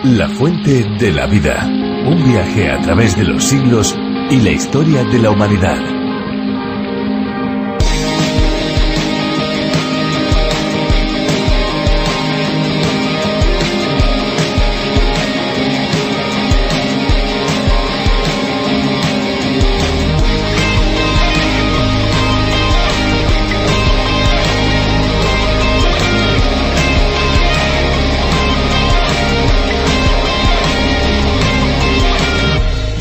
La fuente de la vida. Un viaje a través de los siglos y la historia de la humanidad.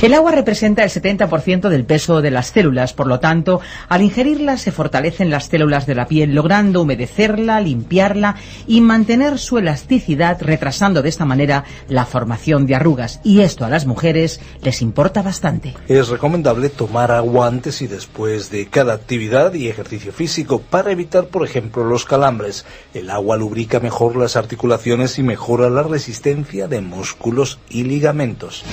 El agua representa el 70% del peso de las células, por lo tanto, al ingerirla se fortalecen las células de la piel, logrando humedecerla, limpiarla y mantener su elasticidad, retrasando de esta manera la formación de arrugas. Y esto a las mujeres les importa bastante. Es recomendable tomar agua antes y después de cada actividad y ejercicio físico para evitar, por ejemplo, los calambres. El agua lubrica mejor las articulaciones y mejora la resistencia de músculos y ligamentos.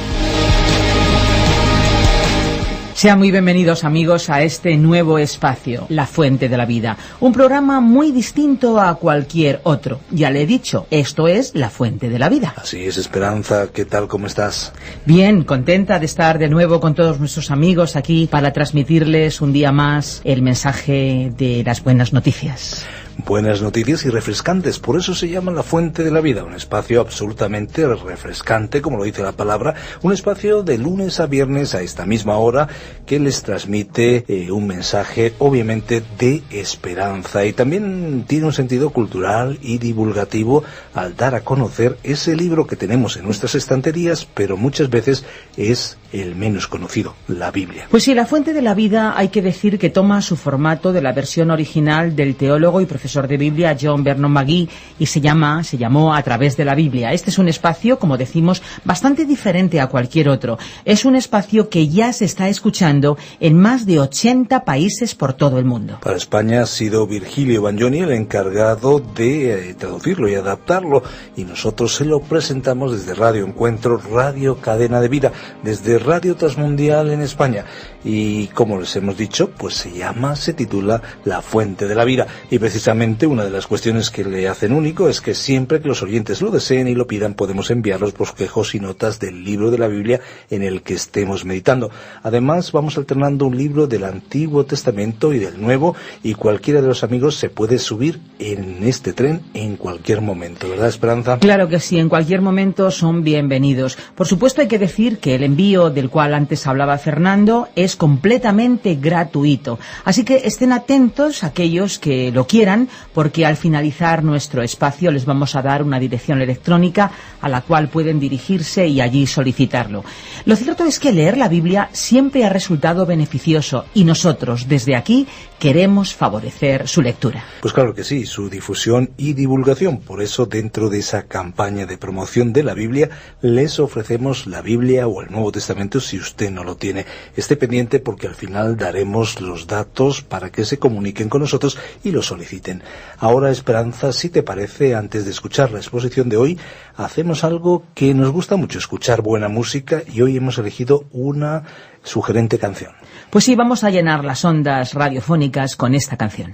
Sean muy bienvenidos, amigos, a este nuevo espacio, La Fuente de la Vida. Un programa muy distinto a cualquier otro. Ya le he dicho, esto es La Fuente de la Vida. Así es, Esperanza. ¿Qué tal? ¿Cómo estás? Bien, contenta de estar de nuevo con todos nuestros amigos aquí para transmitirles un día más el mensaje de las buenas noticias. Buenas noticias y refrescantes, por eso se llama La Fuente de la Vida, un espacio absolutamente refrescante, como lo dice la palabra, un espacio de lunes a viernes a esta misma hora que les transmite un mensaje obviamente de esperanza y también tiene un sentido cultural y divulgativo al dar a conocer ese libro que tenemos en nuestras estanterías, pero muchas veces es el menos conocido, la Biblia. Pues sí, La Fuente de la Vida hay que decir que toma su formato de la versión original del teólogo y profesor de Biblia John Vernon McGee y se llamó A través de la Biblia. Este es un espacio, como decimos, bastante diferente a cualquier otro. Es un espacio que ya se está escuchando en más de 80 países por todo el mundo. Para España ha sido Virgilio Bagnoni el encargado de traducirlo y adaptarlo, y nosotros se lo presentamos desde Radio Encuentro, Radio Cadena de Vida, desde Radio Transmundial en España. Y como les hemos dicho, pues se titula La Fuente de la Vida. Y precisamente una de las cuestiones que le hacen único es que siempre que los oyentes lo deseen y lo pidan, podemos enviar los bosquejos y notas del libro de la Biblia en el que estemos meditando. Además, vamos alternando un libro del Antiguo Testamento y del Nuevo, y cualquiera de los amigos se puede subir en este tren en cualquier momento, ¿verdad, Esperanza? Claro que sí, en cualquier momento son bienvenidos. Por supuesto, hay que decir que el envío del cual antes hablaba Fernando es completamente gratuito. Así que estén atentos aquellos que lo quieran, porque al finalizar nuestro espacio les vamos a dar una dirección electrónica a la cual pueden dirigirse y allí solicitarlo. Lo cierto es que leer la Biblia siempre ha resultado beneficioso y nosotros desde aquí queremos favorecer su lectura. Pues claro que sí, su difusión y divulgación. Por eso, dentro de esa campaña de promoción de la Biblia, les ofrecemos la Biblia o el Nuevo Testamento si usted no lo tiene. Esté pendiente porque al final daremos los datos para que se comuniquen con nosotros y lo soliciten. Ahora, Esperanza, si te parece, antes de escuchar la exposición de hoy, hacemos algo que nos gusta mucho, escuchar buena música, y hoy hemos elegido una sugerente canción. Pues sí, vamos a llenar las ondas radiofónicas con esta canción.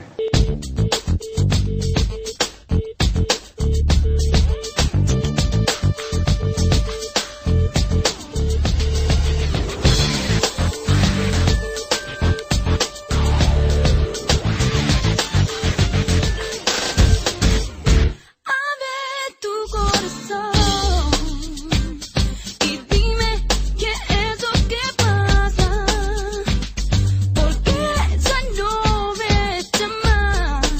Porque ya no ves más.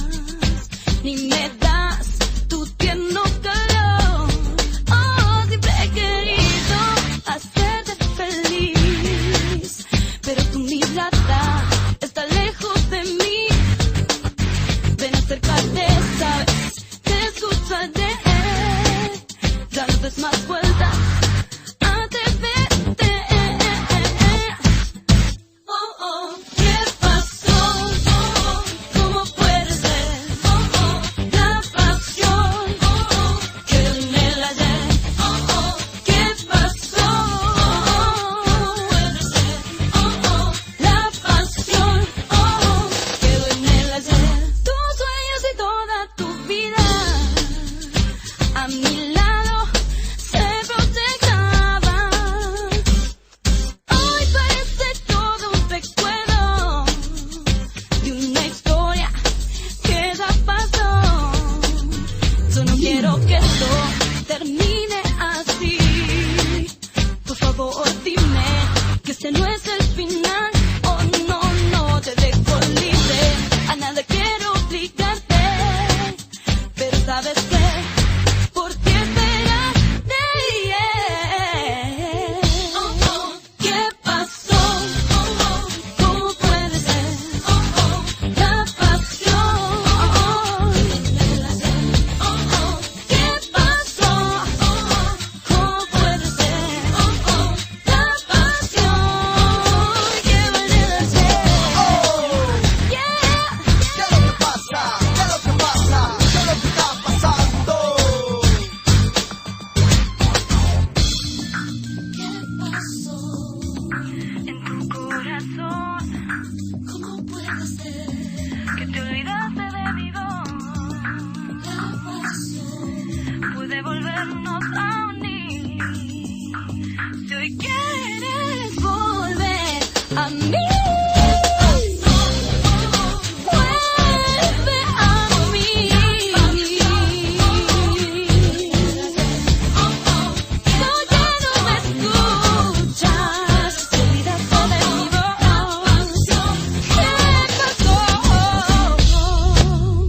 volvernos a unir. Si hoy quieres volver a mí.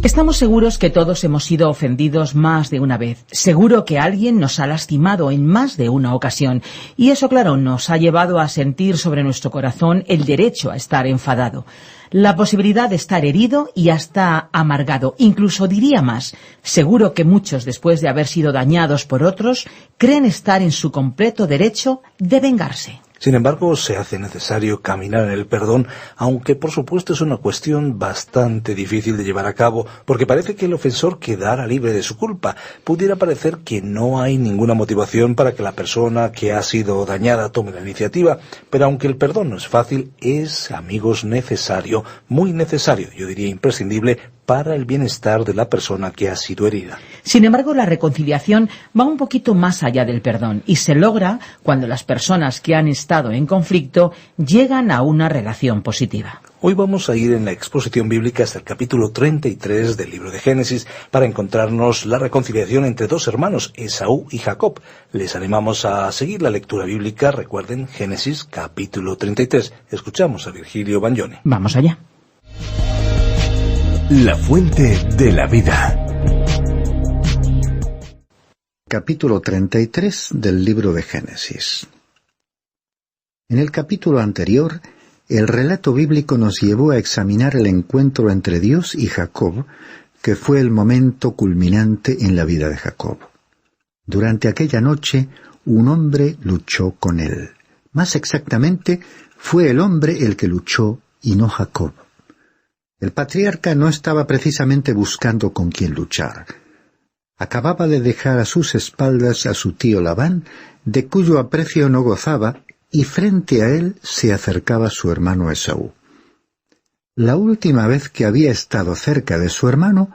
Estamos seguros que todos hemos sido ofendidos más de una vez. Seguro que alguien nos ha lastimado en más de una ocasión. Y eso, claro, nos ha llevado a sentir sobre nuestro corazón el derecho a estar enfadado. La posibilidad de estar herido y hasta amargado. Incluso diría más. Seguro que muchos, después de haber sido dañados por otros, creen estar en su completo derecho de vengarse. Sin embargo, se hace necesario caminar en el perdón, aunque por supuesto es una cuestión bastante difícil de llevar a cabo, porque parece que el ofensor quedara libre de su culpa. Pudiera parecer que no hay ninguna motivación para que la persona que ha sido dañada tome la iniciativa, pero aunque el perdón no es fácil, es, amigos, necesario, muy necesario, yo diría imprescindible, para el bienestar de la persona que ha sido herida. Sin embargo, la reconciliación va un poquito más allá del perdón y se logra cuando las personas que han estado en conflicto llegan a una relación positiva. Hoy vamos a ir en la exposición bíblica hasta el capítulo 33 del libro de Génesis para encontrarnos la reconciliación entre dos hermanos, Esaú y Jacob. Les animamos a seguir la lectura bíblica. Recuerden, Génesis capítulo 33. Escuchamos a Virgilio Bagnoni. Vamos allá. La fuente de la vida. Capítulo 33 del libro de Génesis. En el capítulo anterior, el relato bíblico nos llevó a examinar el encuentro entre Dios y Jacob, que fue el momento culminante en la vida de Jacob. Durante aquella noche, un hombre luchó con él. Más exactamente, fue el hombre el que luchó y no Jacob. El patriarca no estaba precisamente buscando con quién luchar. Acababa de dejar a sus espaldas a su tío Labán, de cuyo aprecio no gozaba, y frente a él se acercaba su hermano Esaú. La última vez que había estado cerca de su hermano,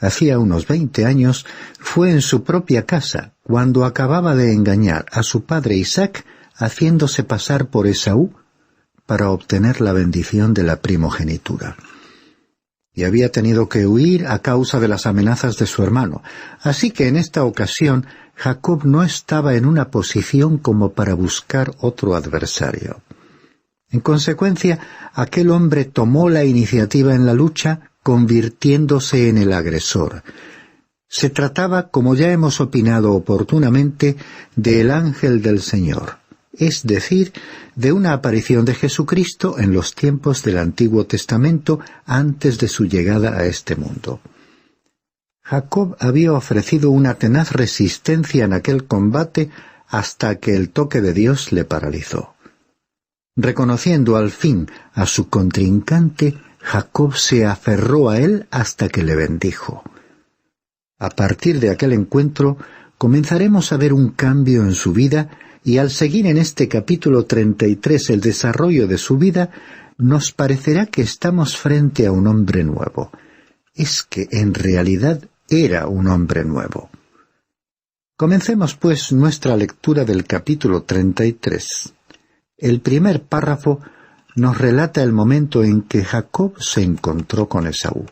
hacía unos 20 años, fue en su propia casa, cuando acababa de engañar a su padre Isaac, haciéndose pasar por Esaú, para obtener la bendición de la primogenitura. Y había tenido que huir a causa de las amenazas de su hermano. Así que en esta ocasión Jacob no estaba en una posición como para buscar otro adversario. En consecuencia, aquel hombre tomó la iniciativa en la lucha, convirtiéndose en el agresor. Se trataba, como ya hemos opinado oportunamente, del ángel del Señor, es decir, de una aparición de Jesucristo en los tiempos del Antiguo Testamento antes de su llegada a este mundo. Jacob había ofrecido una tenaz resistencia en aquel combate hasta que el toque de Dios le paralizó. Reconociendo al fin a su contrincante, Jacob se aferró a él hasta que le bendijo. A partir de aquel encuentro, comenzaremos a ver un cambio en su vida, y al seguir en este capítulo 33 el desarrollo de su vida, nos parecerá que estamos frente a un hombre nuevo. Es que en realidad era un hombre nuevo. Comencemos pues nuestra lectura del capítulo 33. El primer párrafo nos relata el momento en que Jacob se encontró con Esaú.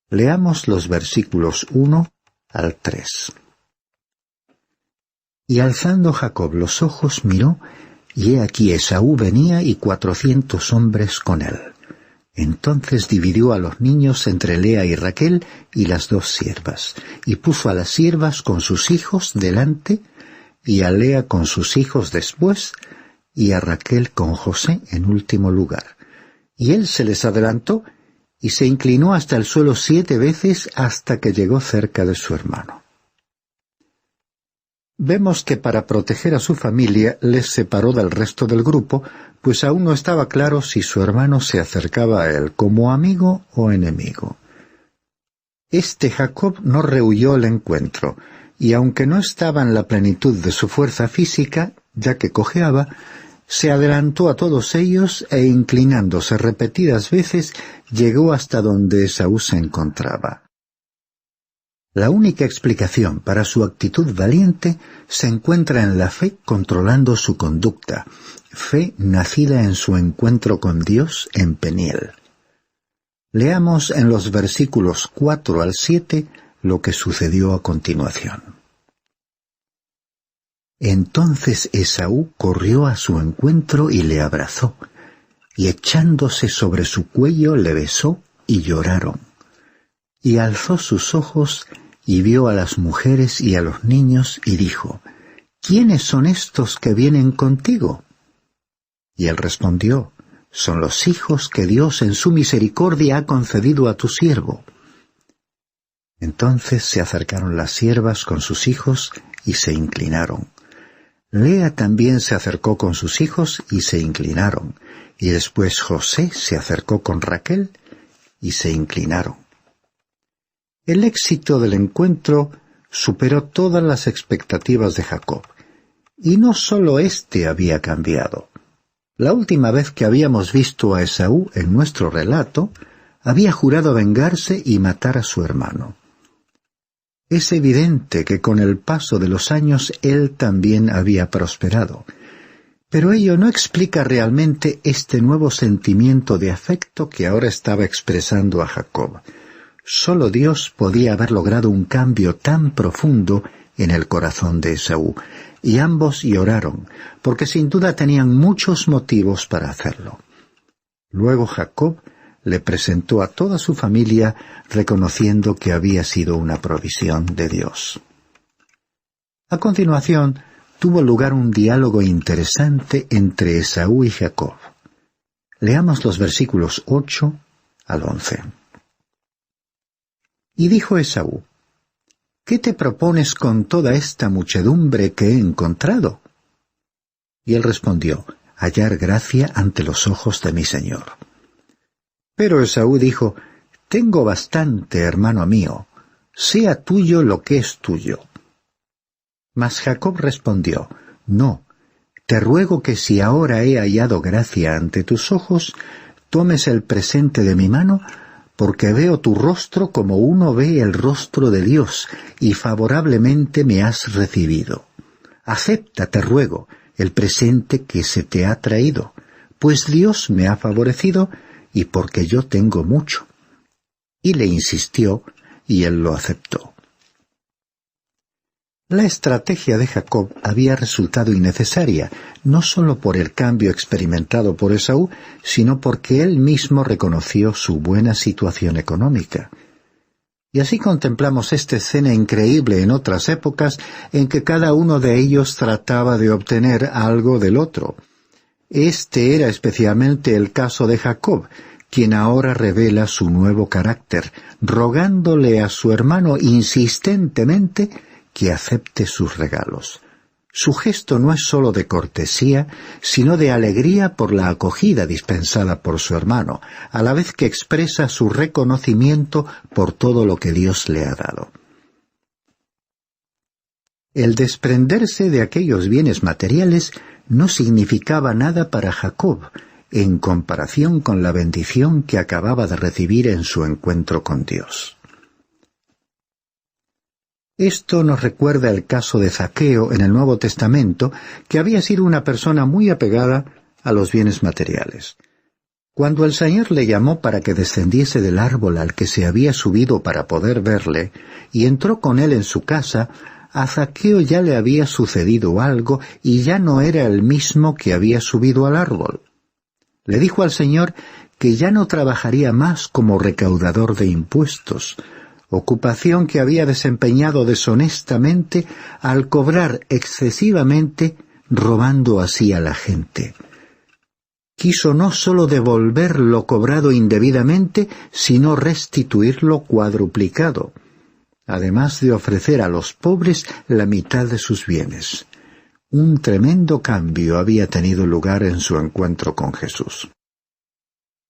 Leamos los versículos 1 al 3. Y alzando Jacob los ojos miró, y he aquí Esaú venía y 400 hombres con él. Entonces dividió a los niños entre Lea y Raquel y las 2 siervas, y puso a las siervas con sus hijos delante, y a Lea con sus hijos después, y a Raquel con José en último lugar. Y él se les adelantó, y se inclinó hasta el suelo 7 veces hasta que llegó cerca de su hermano. Vemos que para proteger a su familia les separó del resto del grupo, pues aún no estaba claro si su hermano se acercaba a él como amigo o enemigo. Este Jacob no rehuyó el encuentro, y aunque no estaba en la plenitud de su fuerza física, ya que cojeaba, se adelantó a todos ellos e inclinándose repetidas veces llegó hasta donde Esaú se encontraba. La única explicación para su actitud valiente se encuentra en la fe controlando su conducta, fe nacida en su encuentro con Dios en Peniel. Leamos en los versículos 4 al 7 lo que sucedió a continuación. Entonces Esaú corrió a su encuentro y le abrazó, y echándose sobre su cuello le besó y lloraron. Y alzó sus ojos y vio a las mujeres y a los niños y dijo, ¿quiénes son estos que vienen contigo? Y él respondió, son los hijos que Dios en su misericordia ha concedido a tu siervo. Entonces se acercaron las siervas con sus hijos y se inclinaron. Lea también se acercó con sus hijos y se inclinaron, y después José se acercó con Raquel y se inclinaron. El éxito del encuentro superó todas las expectativas de Jacob, y no solo éste había cambiado. La última vez que habíamos visto a Esaú en nuestro relato, había jurado vengarse y matar a su hermano. Es evidente que con el paso de los años él también había prosperado, pero ello no explica realmente este nuevo sentimiento de afecto que ahora estaba expresando a Jacob. Solo Dios podía haber logrado un cambio tan profundo en el corazón de Esaú, y ambos lloraron, porque sin duda tenían muchos motivos para hacerlo. Luego Jacob le presentó a toda su familia, reconociendo que había sido una provisión de Dios. A continuación, tuvo lugar un diálogo interesante entre Esaú y Jacob. Leamos los versículos 8 al 11. Y dijo Esaú, ¿qué te propones con toda esta muchedumbre que he encontrado? Y él respondió, hallar gracia ante los ojos de mi señor. Pero Esaú dijo, tengo bastante, hermano mío, sea tuyo lo que es tuyo. Mas Jacob respondió, no, te ruego que si ahora he hallado gracia ante tus ojos, tomes el presente de mi mano, porque veo tu rostro como uno ve el rostro de Dios, y favorablemente me has recibido. Acepta, te ruego, el presente que se te ha traído, pues Dios me ha favorecido, y porque yo tengo mucho. Y le insistió, y él lo aceptó. La estrategia de Jacob había resultado innecesaria, no solo por el cambio experimentado por Esaú, sino porque él mismo reconoció su buena situación económica. Y así contemplamos esta escena increíble en otras épocas en que cada uno de ellos trataba de obtener algo del otro. Este era especialmente el caso de Jacob, quien ahora revela su nuevo carácter, rogándole a su hermano insistentemente que acepte sus regalos. Su gesto no es sólo de cortesía, sino de alegría por la acogida dispensada por su hermano, a la vez que expresa su reconocimiento por todo lo que Dios le ha dado. El desprenderse de aquellos bienes materiales no significaba nada para Jacob, en comparación con la bendición que acababa de recibir en su encuentro con Dios. Esto nos recuerda el caso de Zaqueo en el Nuevo Testamento, que había sido una persona muy apegada a los bienes materiales. Cuando el Señor le llamó para que descendiese del árbol al que se había subido para poder verle, y entró con él en su casa, a Zaqueo ya le había sucedido algo y ya no era el mismo que había subido al árbol. Le dijo al Señor que ya no trabajaría más como recaudador de impuestos, ocupación que había desempeñado deshonestamente al cobrar excesivamente, robando así a la gente. Quiso no sólo devolver lo cobrado indebidamente, sino restituirlo cuadruplicado, además de ofrecer a los pobres la mitad de sus bienes. Un tremendo cambio había tenido lugar en su encuentro con Jesús.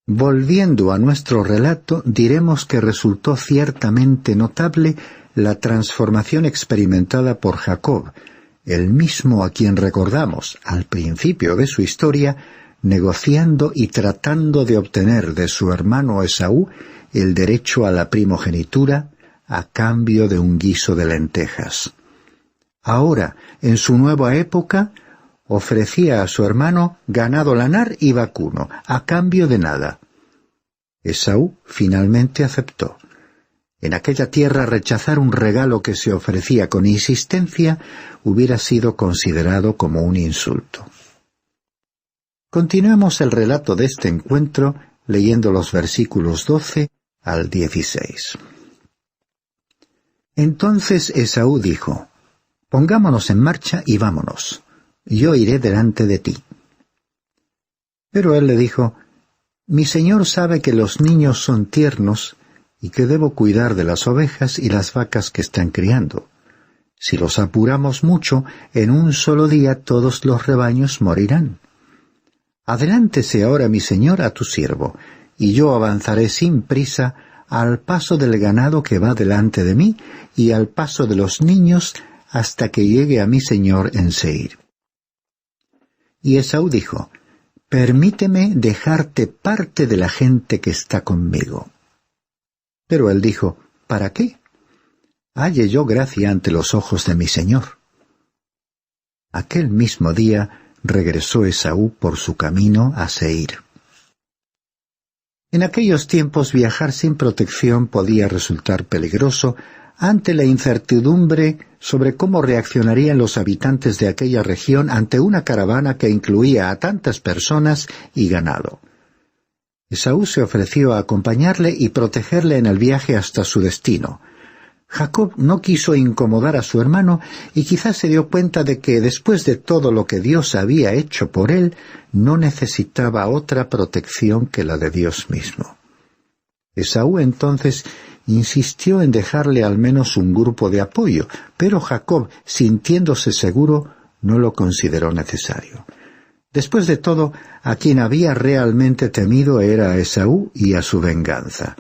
Volviendo a nuestro relato, diremos que resultó ciertamente notable la transformación experimentada por Jacob, el mismo a quien recordamos, al principio de su historia, negociando y tratando de obtener de su hermano Esaú el derecho a la primogenitura, a cambio de un guiso de lentejas. Ahora, en su nueva época, ofrecía a su hermano ganado lanar y vacuno, a cambio de nada. Esaú finalmente aceptó. En aquella tierra rechazar un regalo que se ofrecía con insistencia hubiera sido considerado como un insulto. Continuemos el relato de este encuentro leyendo los versículos 12 al 16. Entonces Esaú dijo: «Pongámonos en marcha y vámonos. Yo iré delante de ti». Pero él le dijo: «Mi señor sabe que los niños son tiernos y que debo cuidar de las ovejas y las vacas que están criando. Si los apuramos mucho, en un solo día todos los rebaños morirán. Adelántese ahora mi señor a tu siervo, y yo avanzaré sin prisa al paso del ganado que va delante de mí y al paso de los niños hasta que llegue a mi señor en Seir». Y Esaú dijo: «Permíteme dejarte parte de la gente que está conmigo». Pero él dijo: «¿Para qué? Halle yo gracia ante los ojos de mi señor». Aquel mismo día regresó Esaú por su camino a Seir. En aquellos tiempos viajar sin protección podía resultar peligroso ante la incertidumbre sobre cómo reaccionarían los habitantes de aquella región ante una caravana que incluía a tantas personas y ganado. Esaú se ofreció a acompañarle y protegerle en el viaje hasta su destino. Jacob no quiso incomodar a su hermano y quizás se dio cuenta de que después de todo lo que Dios había hecho por él, no necesitaba otra protección que la de Dios mismo. Esaú entonces insistió en dejarle al menos un grupo de apoyo, pero Jacob, sintiéndose seguro, no lo consideró necesario. Después de todo, a quien había realmente temido era a Esaú y a su venganza.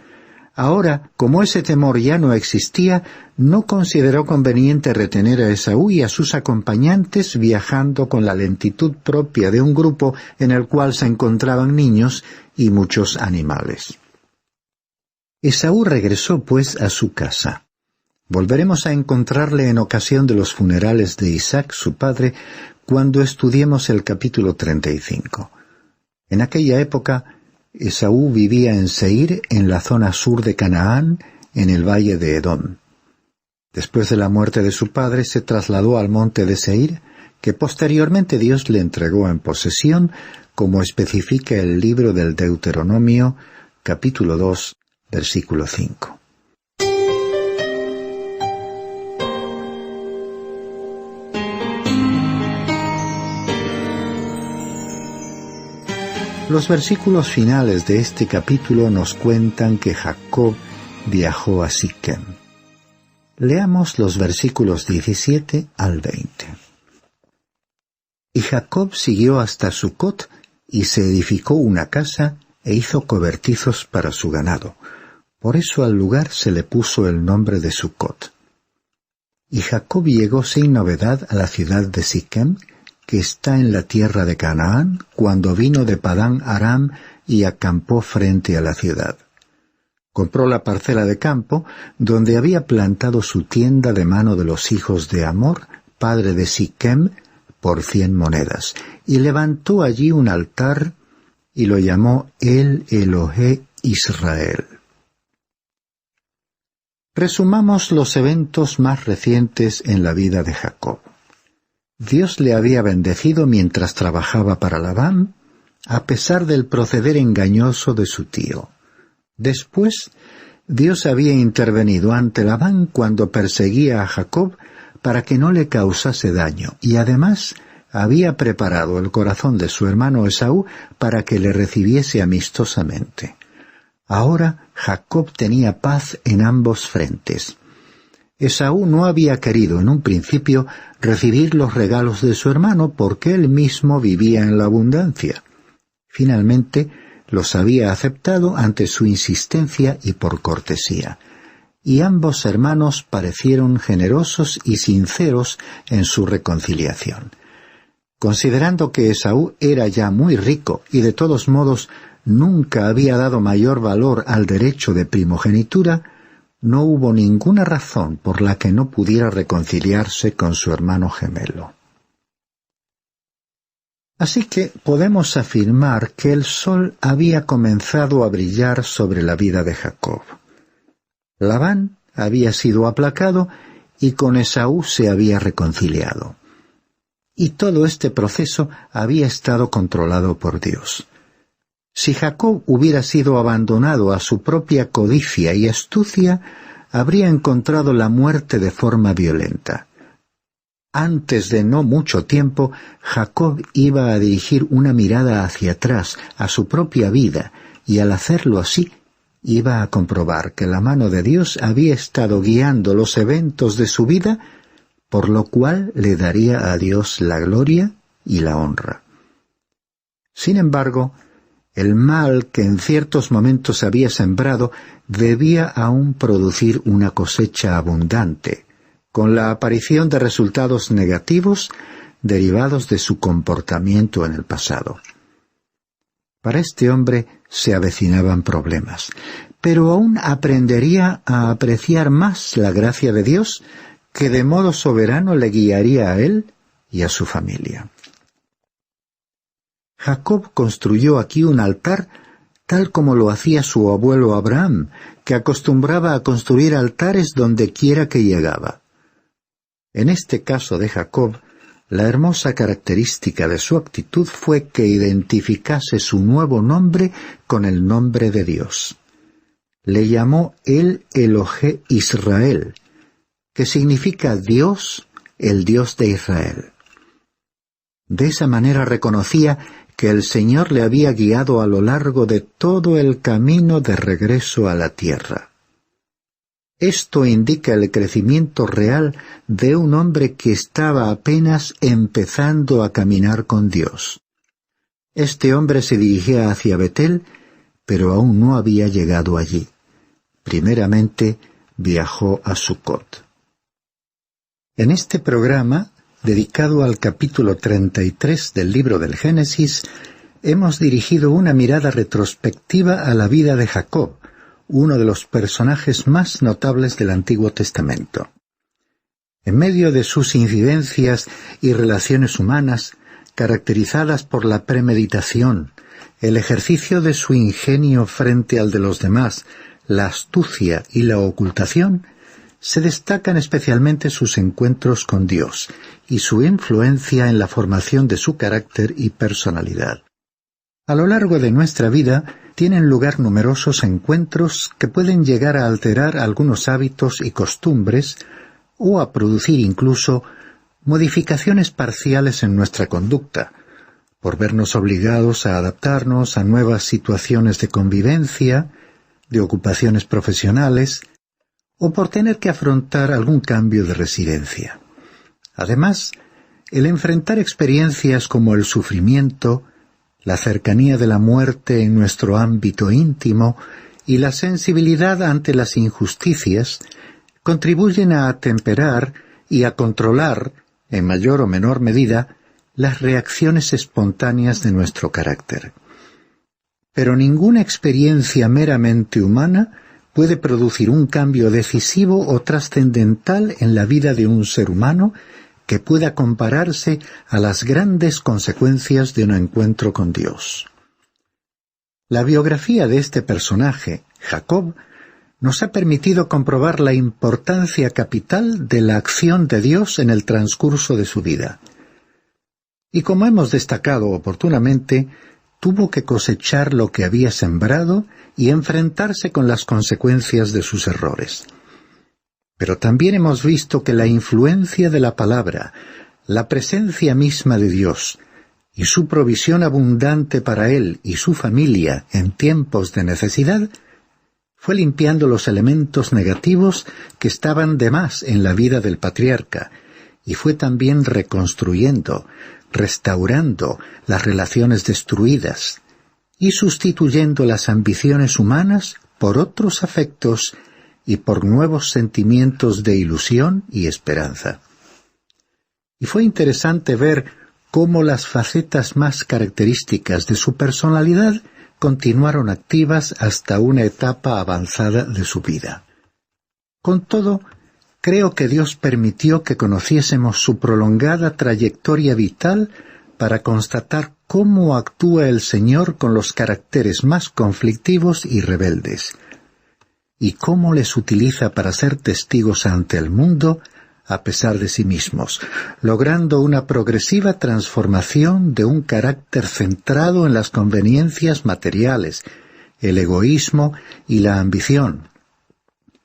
Ahora, como ese temor ya no existía, no consideró conveniente retener a Esaú y a sus acompañantes viajando con la lentitud propia de un grupo en el cual se encontraban niños y muchos animales. Esaú regresó, pues, a su casa. Volveremos a encontrarle en ocasión de los funerales de Isaac, su padre, cuando estudiemos el capítulo 35. En aquella época, Esaú vivía en Seir, en la zona sur de Canaán, en el valle de Edom. Después de la muerte de su padre, se trasladó al monte de Seir, que posteriormente Dios le entregó en posesión, como especifica el libro del Deuteronomio, capítulo 2, versículo 5. Los versículos finales de este capítulo nos cuentan que Jacob viajó a Siquem. Leamos los versículos 17 al 20. Y Jacob siguió hasta Sucot y se edificó una casa e hizo cobertizos para su ganado. Por eso al lugar se le puso el nombre de Sucot. Y Jacob llegó sin novedad a la ciudad de Siquem, que está en la tierra de Canaán, cuando vino de Padán Aram y acampó frente a la ciudad. Compró la parcela de campo, donde había plantado su tienda de mano de los hijos de Hamor, padre de Siquem, por 100 monedas, y levantó allí un altar, y lo llamó El Elohé Israel. Resumamos los eventos más recientes en la vida de Jacob. Dios le había bendecido mientras trabajaba para Labán, a pesar del proceder engañoso de su tío. Después, Dios había intervenido ante Labán cuando perseguía a Jacob para que no le causase daño, y además había preparado el corazón de su hermano Esaú para que le recibiese amistosamente. Ahora Jacob tenía paz en ambos frentes. Esaú no había querido en un principio recibir los regalos de su hermano porque él mismo vivía en la abundancia. Finalmente los había aceptado ante su insistencia y por cortesía, y ambos hermanos parecieron generosos y sinceros en su reconciliación. Considerando que Esaú era ya muy rico y de todos modos nunca había dado mayor valor al derecho de primogenitura, no hubo ninguna razón por la que no pudiera reconciliarse con su hermano gemelo. Así que podemos afirmar que el sol había comenzado a brillar sobre la vida de Jacob. Labán había sido aplacado y con Esaú se había reconciliado. Y todo este proceso había estado controlado por Dios. Si Jacob hubiera sido abandonado a su propia codicia y astucia, habría encontrado la muerte de forma violenta. Antes de no mucho tiempo, Jacob iba a dirigir una mirada hacia atrás, a su propia vida, y al hacerlo así, iba a comprobar que la mano de Dios había estado guiando los eventos de su vida, por lo cual le daría a Dios la gloria y la honra. Sin embargo, el mal que en ciertos momentos había sembrado debía aún producir una cosecha abundante, con la aparición de resultados negativos derivados de su comportamiento en el pasado. Para este hombre se avecinaban problemas, pero aún aprendería a apreciar más la gracia de Dios, que de modo soberano le guiaría a él y a su familia. Jacob construyó aquí un altar tal como lo hacía su abuelo Abraham, que acostumbraba a construir altares donde quiera que llegaba. En este caso de Jacob, la hermosa característica de su actitud fue que identificase su nuevo nombre con el nombre de Dios. Le llamó el Elohé Israel, que significa Dios, el Dios de Israel. De esa manera reconocía que el Señor le había guiado a lo largo de todo el camino de regreso a la tierra. Esto indica el crecimiento real de un hombre que estaba apenas empezando a caminar con Dios. Este hombre se dirigía hacia Betel, pero aún no había llegado allí. Primeramente viajó a Sucot. En este programa, dedicado al capítulo 33 del libro del Génesis, hemos dirigido una mirada retrospectiva a la vida de Jacob, uno de los personajes más notables del Antiguo Testamento. En medio de sus incidencias y relaciones humanas, caracterizadas por la premeditación, el ejercicio de su ingenio frente al de los demás, la astucia y la ocultación, se destacan especialmente sus encuentros con Dios y su influencia en la formación de su carácter y personalidad. A lo largo de nuestra vida tienen lugar numerosos encuentros que pueden llegar a alterar algunos hábitos y costumbres o a producir incluso modificaciones parciales en nuestra conducta, por vernos obligados a adaptarnos a nuevas situaciones de convivencia, de ocupaciones profesionales, o por tener que afrontar algún cambio de residencia. Además, el enfrentar experiencias como el sufrimiento, la cercanía de la muerte en nuestro ámbito íntimo y la sensibilidad ante las injusticias contribuyen a atemperar y a controlar, en mayor o menor medida, las reacciones espontáneas de nuestro carácter. Pero ninguna experiencia meramente humana puede producir un cambio decisivo o trascendental en la vida de un ser humano que pueda compararse a las grandes consecuencias de un encuentro con Dios. La biografía de este personaje, Jacob, nos ha permitido comprobar la importancia capital de la acción de Dios en el transcurso de su vida. Y como hemos destacado oportunamente, tuvo que cosechar lo que había sembrado y enfrentarse con las consecuencias de sus errores. Pero también hemos visto que la influencia de la palabra, la presencia misma de Dios y su provisión abundante para él y su familia en tiempos de necesidad, fue limpiando los elementos negativos que estaban de más en la vida del patriarca y fue también reconstruyendo, restaurando las relaciones destruidas y sustituyendo las ambiciones humanas por otros afectos y por nuevos sentimientos de ilusión y esperanza. Y fue interesante ver cómo las facetas más características de su personalidad continuaron activas hasta una etapa avanzada de su vida. Con todo, creo que Dios permitió que conociésemos su prolongada trayectoria vital para constatar cómo actúa el Señor con los caracteres más conflictivos y rebeldes, y cómo les utiliza para ser testigos ante el mundo a pesar de sí mismos, logrando una progresiva transformación de un carácter centrado en las conveniencias materiales, el egoísmo y la ambición,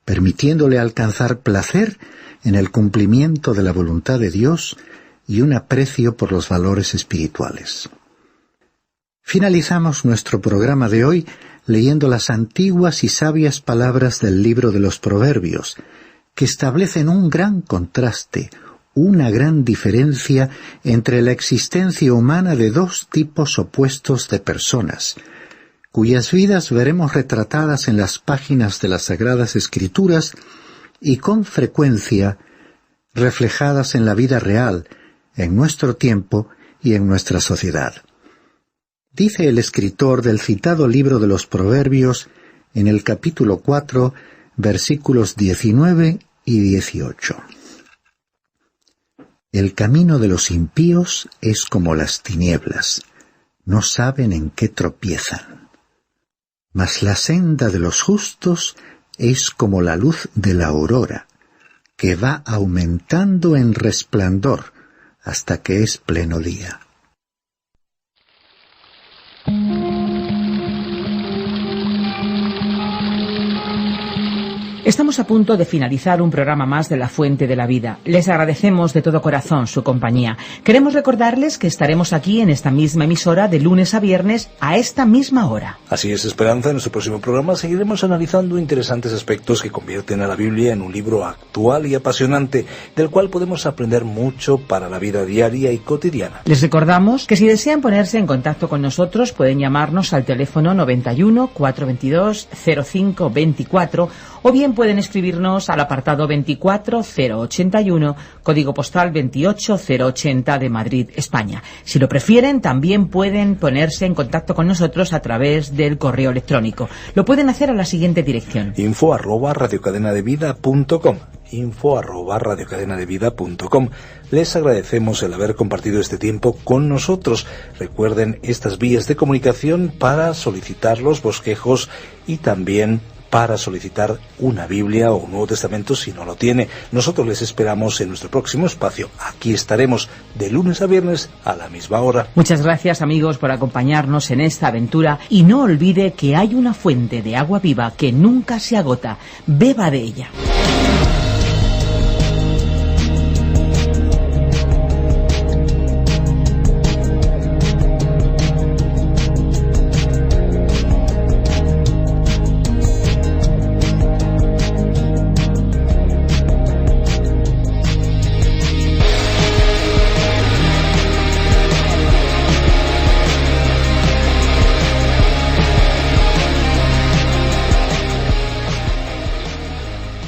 permitiéndole alcanzar placer en el cumplimiento de la voluntad de Dios y un aprecio por los valores espirituales. Finalizamos nuestro programa de hoy leyendo las antiguas y sabias palabras del libro de los Proverbios, que establecen un gran contraste, una gran diferencia entre la existencia humana de dos tipos opuestos de personas, cuyas vidas veremos retratadas en las páginas de las Sagradas Escrituras y con frecuencia reflejadas en la vida real, en nuestro tiempo y en nuestra sociedad. Dice el escritor del citado libro de los Proverbios en el capítulo 4, versículos 19 y 18. El camino de los impíos es como las tinieblas, no saben en qué tropiezan. Mas la senda de los justos es como la luz de la aurora, que va aumentando en resplandor hasta que es pleno día. Estamos a punto de finalizar un programa más de La Fuente de la Vida. Les agradecemos de todo corazón su compañía. Queremos recordarles que estaremos aquí en esta misma emisora de lunes a viernes a esta misma hora. Así es, Esperanza. En nuestro próximo programa seguiremos analizando interesantes aspectos que convierten a la Biblia en un libro actual y apasionante, del cual podemos aprender mucho para la vida diaria y cotidiana. Les recordamos que si desean ponerse en contacto con nosotros pueden llamarnos al teléfono 91 422 05 24 o bien pueden escribirnos al apartado 24081, código postal 28080 de Madrid, España. Si lo prefieren, también pueden ponerse en contacto con nosotros a través del correo electrónico. Lo pueden hacer a la siguiente dirección: info@radiocadenadevida.com info@radiocadenadevida.com. Les agradecemos el haber compartido este tiempo con nosotros. Recuerden estas vías de comunicación para solicitar los bosquejos y también para solicitar una Biblia o un Nuevo Testamento si no lo tiene. Nosotros les esperamos en nuestro próximo espacio. Aquí estaremos de lunes a viernes a la misma hora. Muchas gracias, amigos, por acompañarnos en esta aventura, y no olvide que hay una fuente de agua viva que nunca se agota. Beba de ella.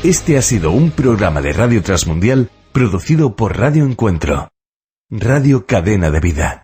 Este ha sido un programa de Radio Transmundial producido por Radio Encuentro, Radio Cadena de Vida.